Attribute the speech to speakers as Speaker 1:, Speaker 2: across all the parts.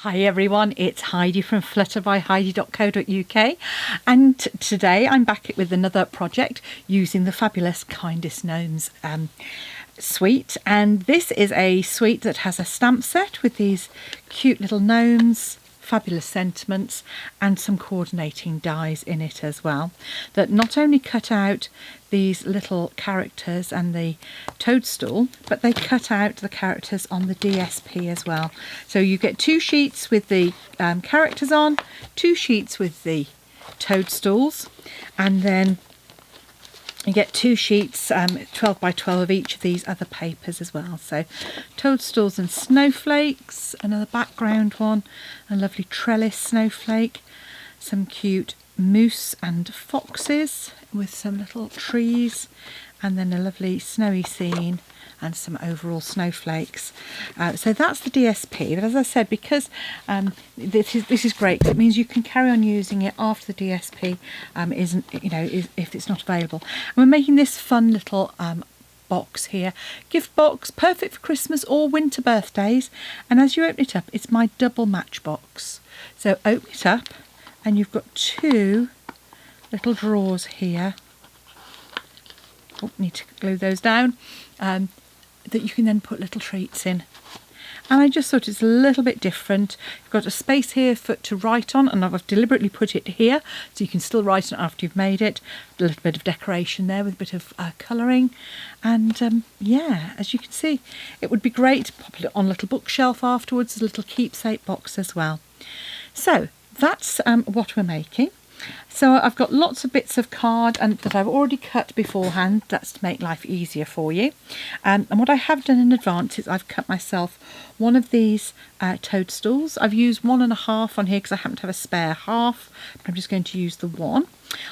Speaker 1: Hi everyone, it's Heidi from flutterbyheidi.co.uk, and today I'm back with another project using the fabulous Kindest Gnomes suite. And this is a suite that has a stamp set with these cute little gnomes, fabulous sentiments, and some coordinating dies in it as well, that not only cut out these little characters and the toadstool, but they cut out the characters on the DSP as well. So you get two sheets with the characters on, two sheets with the toadstools, and then you get two sheets, 12 by 12 of each of these other papers as well. So toadstools and snowflakes, another background one, a lovely trellis snowflake, some cute moose and foxes with some little trees, and then a lovely snowy scene and some overall snowflakes. So that's the DSP, but as I said, because this is great, it means you can carry on using it after the DSP if it's not available. And we're making this fun little box here, gift box, perfect for Christmas or winter birthdays. And as you open it up, it's my double matchbox. So open it up and you've got two little drawers here. Oh, need to glue those down. That you can then put little treats in. And I just thought it's a little bit different. You've got a space here to write on, and I've deliberately put it here so you can still write on it after you've made it. A little bit of decoration there with a bit of colouring. And yeah, as you can see, it would be great to pop it on a little bookshelf afterwards as a little keepsake box as well. So that's what we're making. So I've got lots of bits of card that I've already cut beforehand. That's to make life easier for you. And what I have done in advance is I've cut myself one of these toadstools. I've used 1.5 on here because I happen to have a spare half, but I'm just going to use the one.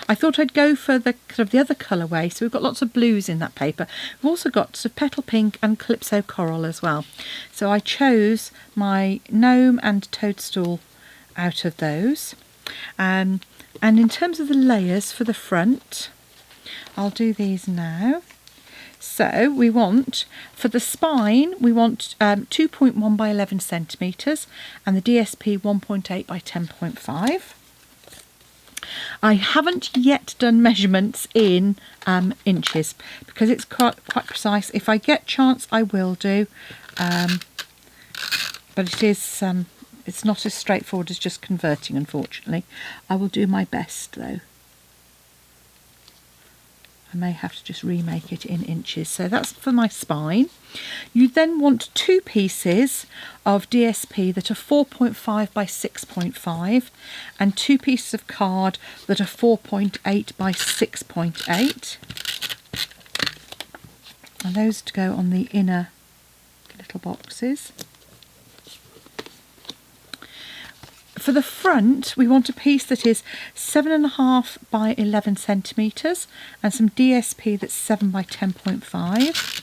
Speaker 1: I thought I'd go for the other colourway, so we've got lots of blues in that paper. We've also got sort of petal pink and calypso coral as well. So I chose my gnome and toadstool out of those. And in terms of the layers for the front, I'll do these now. So we want, for the spine, we want 2.1 by 11 centimetres and the DSP 1.8 by 10.5. I haven't yet done measurements in inches because it's quite precise. If I get chance, I will do, but it is... it's not as straightforward as just converting, unfortunately. I will do my best, though. I may have to just remake it in inches. So that's for my spine. You then want two pieces of DSP that are 4.5 by 6.5 and two pieces of card that are 4.8 by 6.8. And those to go on the inner little boxes. For the front, we want a piece that is 7.5 by 11 centimetres and some DSP that's 7 by 10.5.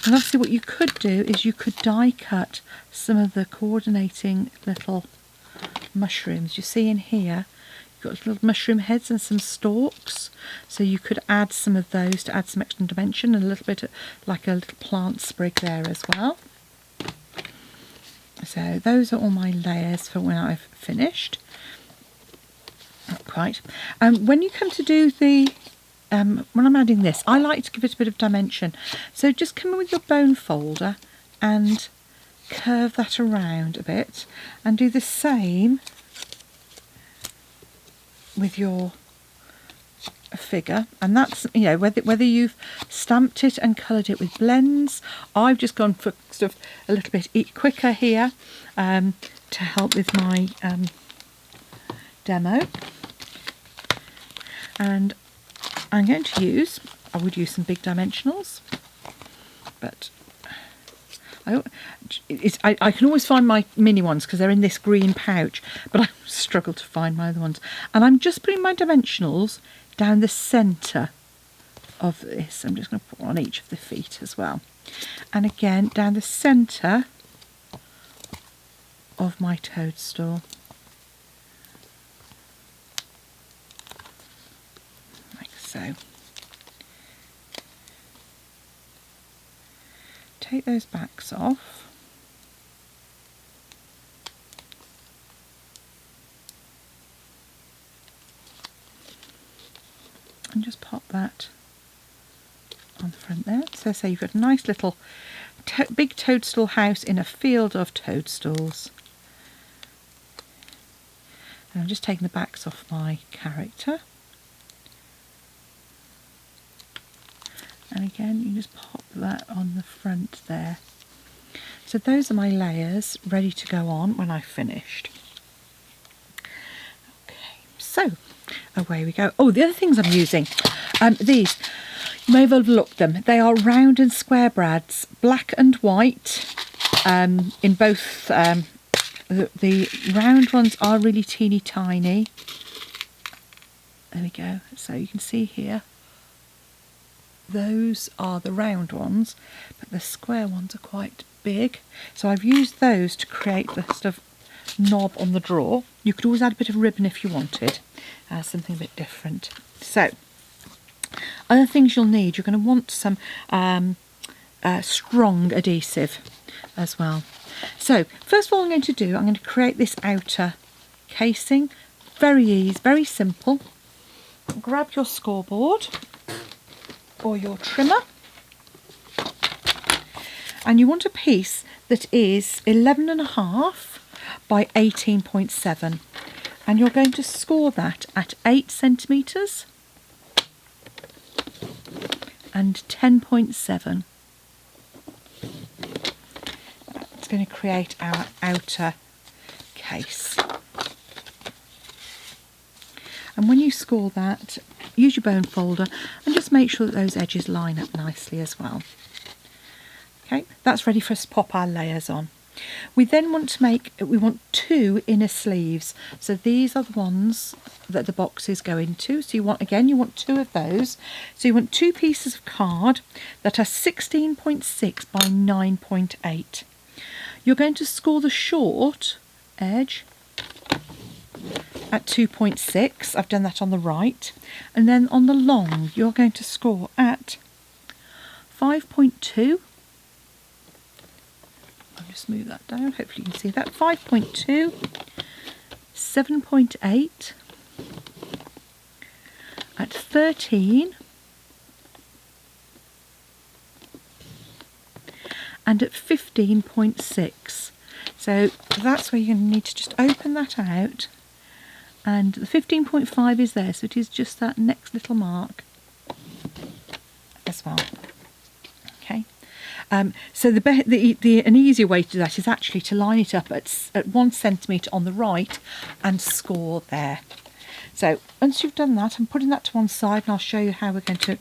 Speaker 1: And obviously what you could do is you could die cut some of the coordinating little mushrooms. You see in here, you've got little mushroom heads and some stalks. So you could add some of those to add some extra dimension and a little bit of, like a little plant sprig there as well. So those are all my layers for when I've finished. Not quite. When you come to do the, when I'm adding this, I like to give it a bit of dimension. So just come in with your bone folder and curve that around a bit and do the same with your figure. And that's, you know, whether you've stamped it and coloured it with blends. I've just gone for sort of a little bit quicker here to help with my demo. And I'm going to use, I would use some big dimensionals, but I can always find my mini ones because they're in this green pouch, but I struggle to find my other ones. And I'm just putting my dimensionals down the centre of this. I'm just going to put one on each of the feet as well. And again, down the centre of my toadstool. Like so. Take those backs off. and just pop that on the front there. So say you've got a nice little big toadstool house in a field of toadstools. And I'm just taking the backs off my character. And again, you just pop that on the front there. So those are my layers ready to go on when I've finished. Okay, so away we go. Oh, the other things I'm using, these, you may have overlooked them. They are round and square brads, black and white, in both. The round ones are really teeny tiny. There we go. So you can see here, those are the round ones, but the square ones are quite big. So I've used those to create the sort of knob on the drawer. You could always add a bit of ribbon if you wanted, something a bit different. So other things you'll need, you're going to want some strong adhesive as well. So first of all, I'm going to create this outer casing. Very easy, very simple. Grab your scoreboard or your trimmer, and you want a piece that is 11.5 by 18.7, and you're going to score that at 8 centimetres and 10.7. It's going to create our outer case. And when you score that, use your bone folder and just make sure that those edges line up nicely as well. Okay, that's ready for us to pop our layers on. We then want to 2 inner sleeves. So these are the ones that the boxes go into. So you want 2 of those. So you want 2 pieces of card that are 16.6 by 9.8. You're going to score the short edge at 2.6. I've done that on the right. And then on the long, you're going to score at 5.2. I'll just move that down. Hopefully you can see that. 5.2, 7.8, at 13, and at 15.6. So that's where you're going to need to just open that out. And the 15.5 is there, so it is just that next little mark as well. Okay. So an easier way to do that is actually to line it up at 1 centimetre on the right and score there. So once you've done that, I'm putting that to one side and I'll show you how we're going to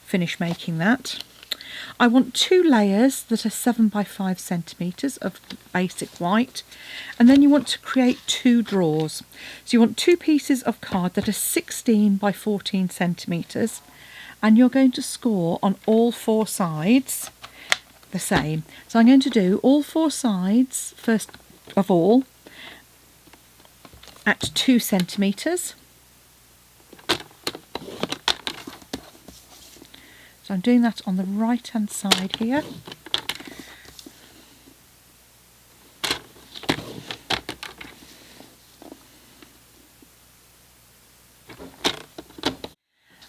Speaker 1: finish making that. I want 2 layers that are 7 by 5 centimetres of basic white, and then you want to create 2 drawers. So you want 2 pieces of card that are 16 by 14 centimetres, and you're going to score on all 4 sides the same. So I'm going to do all 4 sides first of all at 2 centimetres. So I'm doing that on the right hand side here.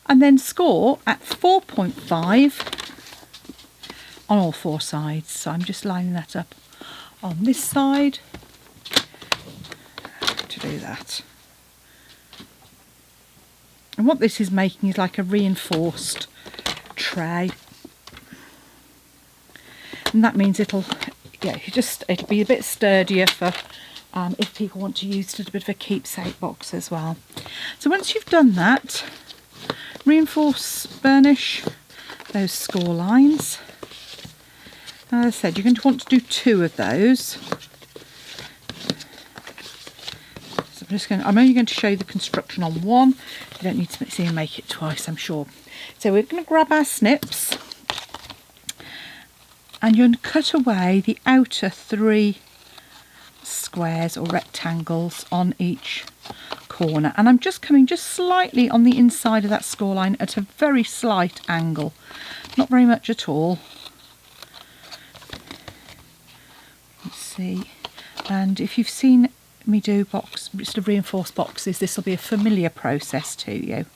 Speaker 1: And then score at 4.5 on all 4 sides. So I'm just lining that up on this side to do that. And what this is making is like a reinforced tray, and that means it'll be a bit sturdier for if people want to use it as a bit of a keepsake box as well. So once you've done that, reinforce, burnish those score lines. As I said, you're going to want to do 2 of those. So I'm only going to show you the construction on one. You don't need to see me make it twice, I'm sure. So we're going to grab our snips and you're going to cut away the outer 3 squares or rectangles on each corner, and I'm just coming just slightly on the inside of that score line at a very slight angle, not very much at all. Let's see, and if you've seen me do sort of reinforced boxes, this will be a familiar process to you.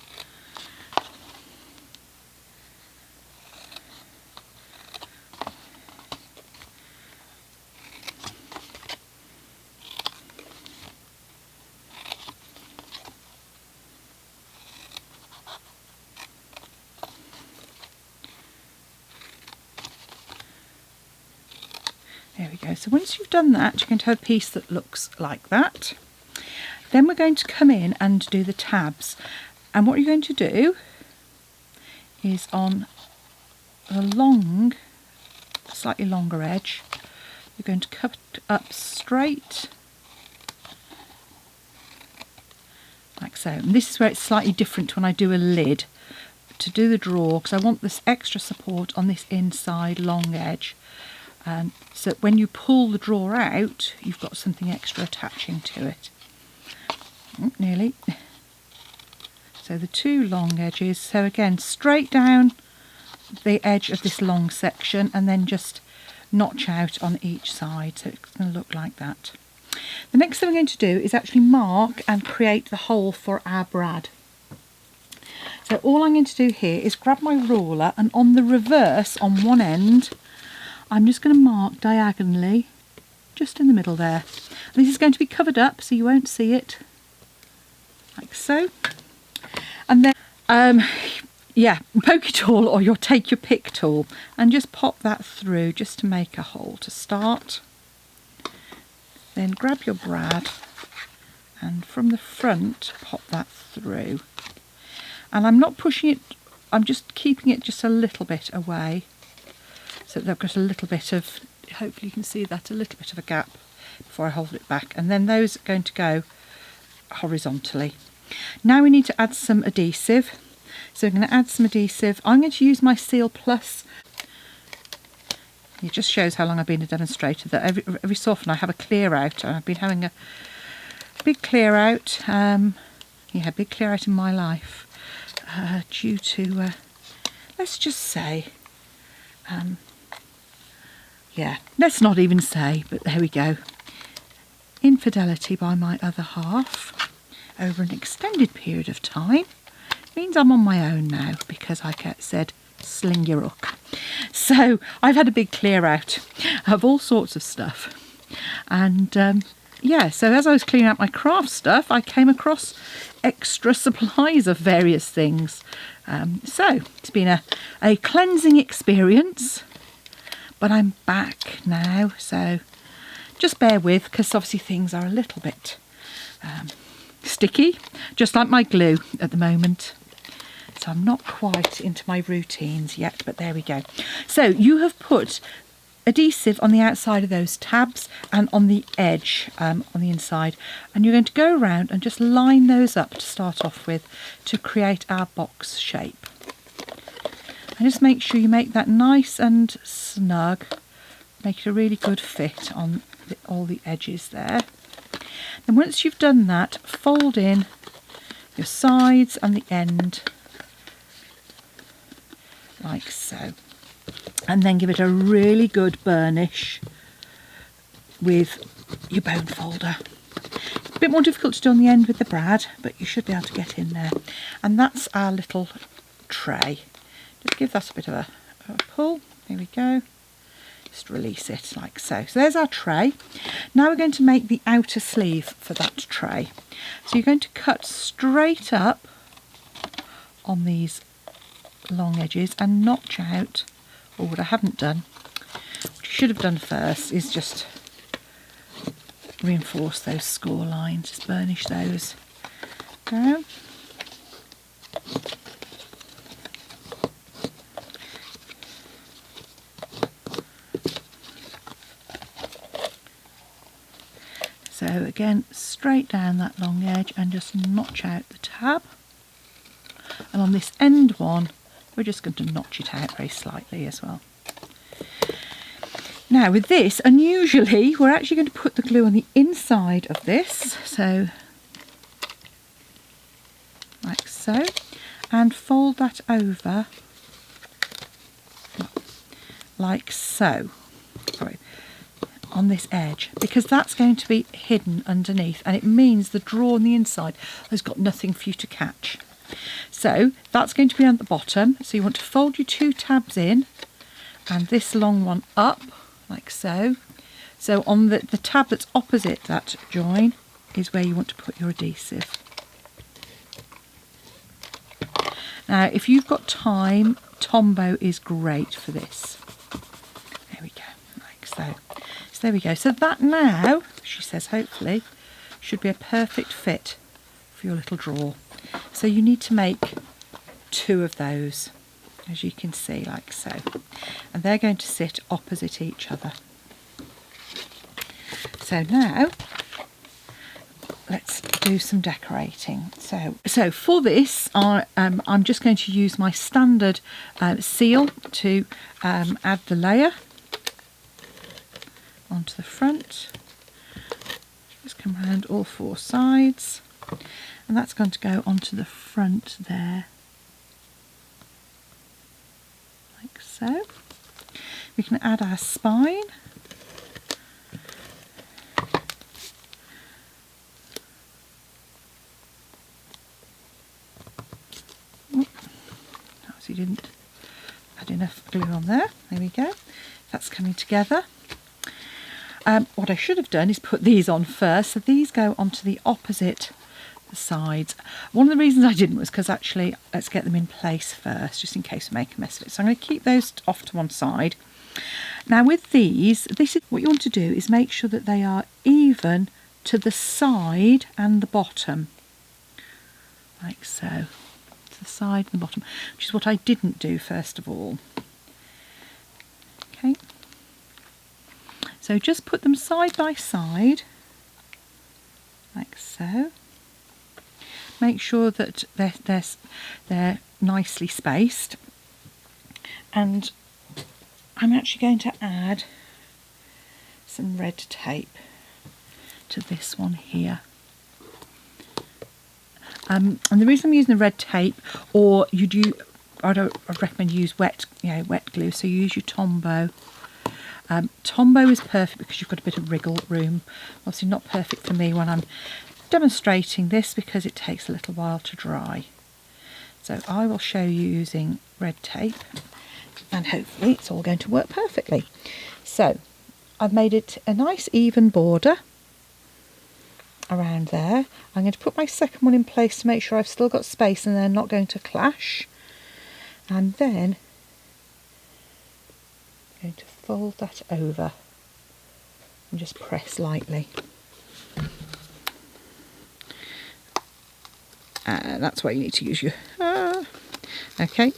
Speaker 1: we go. So once you've done that, you're going to have a piece that looks like that. Then we're going to come in and do the tabs. And what you're going to do is on the long, slightly longer edge, you're going to cut up straight like so. And this is where it's slightly different when I do a lid to do the drawer, because I want this extra support on this inside long edge, so that when you pull the drawer out you've got something extra attaching to it. Nearly. So the two long edges, so again straight down the edge of this long section and then just notch out on each side, so it's going to look like that. The next thing we're going to do is actually mark and create the hole for our brad. So all I'm going to do here is grab my ruler, and on the reverse on one end I'm just going to mark diagonally just in the middle there. And this is going to be covered up so you won't see it, like so. And then yeah, pokey tool or you'll take your pick tool and just pop that through just to make a hole to start. Then grab your brad and from the front pop that through. And I'm not pushing it, I'm just keeping it just a little bit away so that they've got a little bit of, hopefully you can see that, a little bit of a gap before I hold it back. And then those are going to go horizontally. Now we need to add some adhesive. So I'm going to add some adhesive. I'm going to use my Seal Plus. It just shows how long I've been a demonstrator, that every so often I have a clear out. I've been having a big clear out, yeah, big clear out in my life, due to, let's just say, yeah, let's not even say, but there we go. Infidelity by my other half over an extended period of time means I'm on my own now, because I said sling your hook. So I've had a big clear out of all sorts of stuff, and yeah, so as I was cleaning out my craft stuff I came across extra supplies of various things, so it's been a cleansing experience, but I'm back now, so just bear with, because obviously things are a little bit sticky, just like my glue at the moment. So I'm not quite into my routines yet, but there we go. So you have put adhesive on the outside of those tabs and on the edge on the inside, and you're going to go around and just line those up to start off with to create our box shape. And just make sure you make that nice and snug, make it a really good fit on all the edges there. And once you've done that, fold in your sides and the end like so, and then give it a really good burnish with your bone folder. A bit more difficult to do on the end with the brad, but you should be able to get in there. And that's our little tray. Just give that a bit of a pull. There we go. Just release it like so. So there's our tray. Now we're going to make the outer sleeve for that tray. So you're going to cut straight up on these long edges and notch out, or what I haven't done, what you should have done first is just reinforce those score lines, just burnish those down. So again, straight down that long edge and just notch out the tab, and on this end one we're just going to notch it out very slightly as well. Now with this, unusually, we're actually going to put the glue on the inside of this, so like so, and fold that over like so, sorry, on this edge, because that's going to be hidden underneath, and it means the drawer on the inside has got nothing for you to catch. So that's going to be on the bottom, so you want to fold your two tabs in and this long one up like so. So on the tab that's opposite that join is where you want to put your adhesive. Now if you've got time, Tombow is great for this. There we go, like so. So there we go. So that now, she says, hopefully, should be a perfect fit for your little drawer. So you need to make 2 of those, as you can see, like so. And they're going to sit opposite each other. So now, let's do some decorating. So for this, I'm just going to use my standard seal to add the layer onto the front. Just come around all 4 sides, and that's going to go onto the front there, like so. We can add our spine. You didn't add enough glue on there. There we go. That's coming together. What I should have done is put these on first. So these go onto the opposite sides. One of the reasons I didn't was because actually, let's get them in place first, just in case we make a mess of it. So I'm going to keep those off to one side. Now with these, this is what you want to do is make sure that they are even to the side and the bottom, like so. The side and the bottom, which is what I didn't do first of all. Okay, so just put them side by side, like so. Make sure that they're nicely spaced, and I'm actually going to add some red tape to this one here. And the reason I'm using the red tape, or I'd recommend you use wet glue. So you use your Tombow. Tombow is perfect because you've got a bit of wriggle room. Obviously not perfect for me when I'm demonstrating this because it takes a little while to dry. So I will show you using red tape, and hopefully it's all going to work perfectly. So I've made it a nice even border around there. I'm going to put my second one in place to make sure I've still got space and they're not going to clash, and then I'm going to fold that over and just press lightly. That's where you need to use your okay.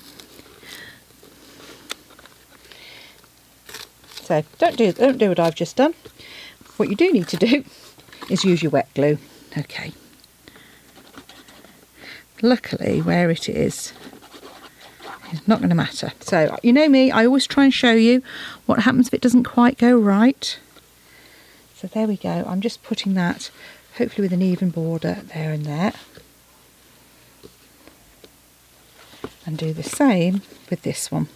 Speaker 1: So don't do what I've just done. What you do need to do is use your wet glue. Okay. Luckily, where it is, it's not going to matter. So, you know me, I always try and show you what happens if it doesn't quite go right. So there we go. I'm just putting that, hopefully with an even border there and there. And do the same with this one.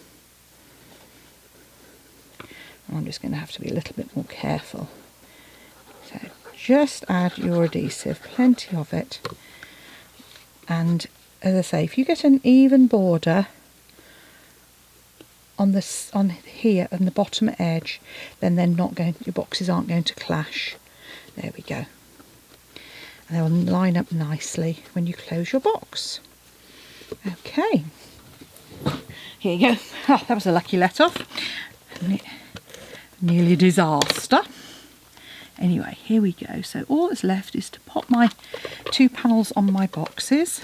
Speaker 1: I'm just going to have to be a little bit more careful. So just add your adhesive, plenty of it. And as I say, if you get an even border on here and the bottom edge, then your boxes aren't going to clash. There we go. And they will line up nicely when you close your box. Okay. Here you go. Oh, that was a lucky let off. Nearly a disaster. Anyway, here we go. So all that's left is to pop my 2 panels on my boxes.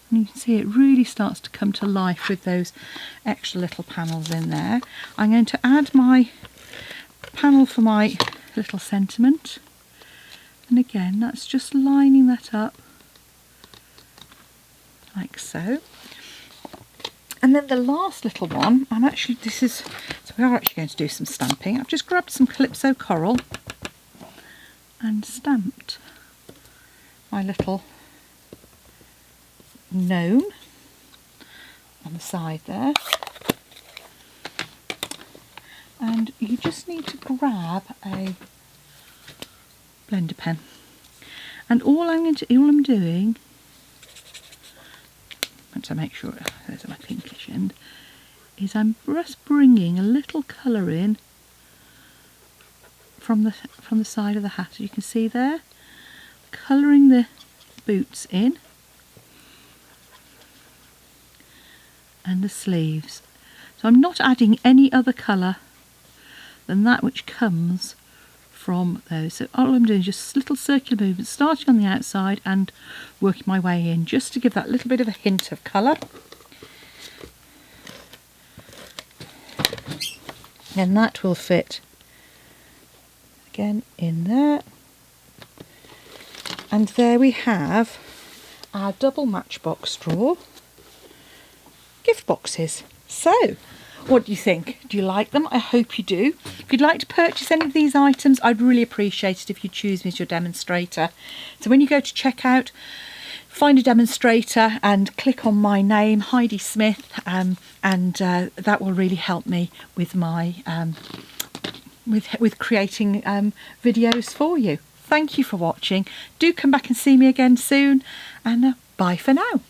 Speaker 1: And you can see it really starts to come to life with those extra little panels in there. I'm going to add my panel for my little sentiment. And again, that's just lining that up like so. And then the last little one, so we are actually going to do some stamping. I've just grabbed some Calypso coral and stamped my little gnome on the side there. And you just need to grab a blender pen. And all I'm doing, once I make sure there's my pinkish end, is I'm just bringing a little colour in from the side of the hat, as you can see there, colouring the boots in and the sleeves. So So I'm not adding any other colour than that which comes from those. So all I'm doing is just little circular movements, starting on the outside and working my way in, just to give that little bit of a hint of colour. And that will fit again in there. And there we have our double matchbox straw gift boxes. So, what do you think? Do you like them? I hope you do. If you'd like to purchase any of these items, I'd really appreciate it if you choose me as your demonstrator. So when you go to checkout, find a demonstrator and click on my name, Heidi Smith, and that will really help me with my with creating videos for you. Thank you for watching. Do come back and see me again soon, and bye for now.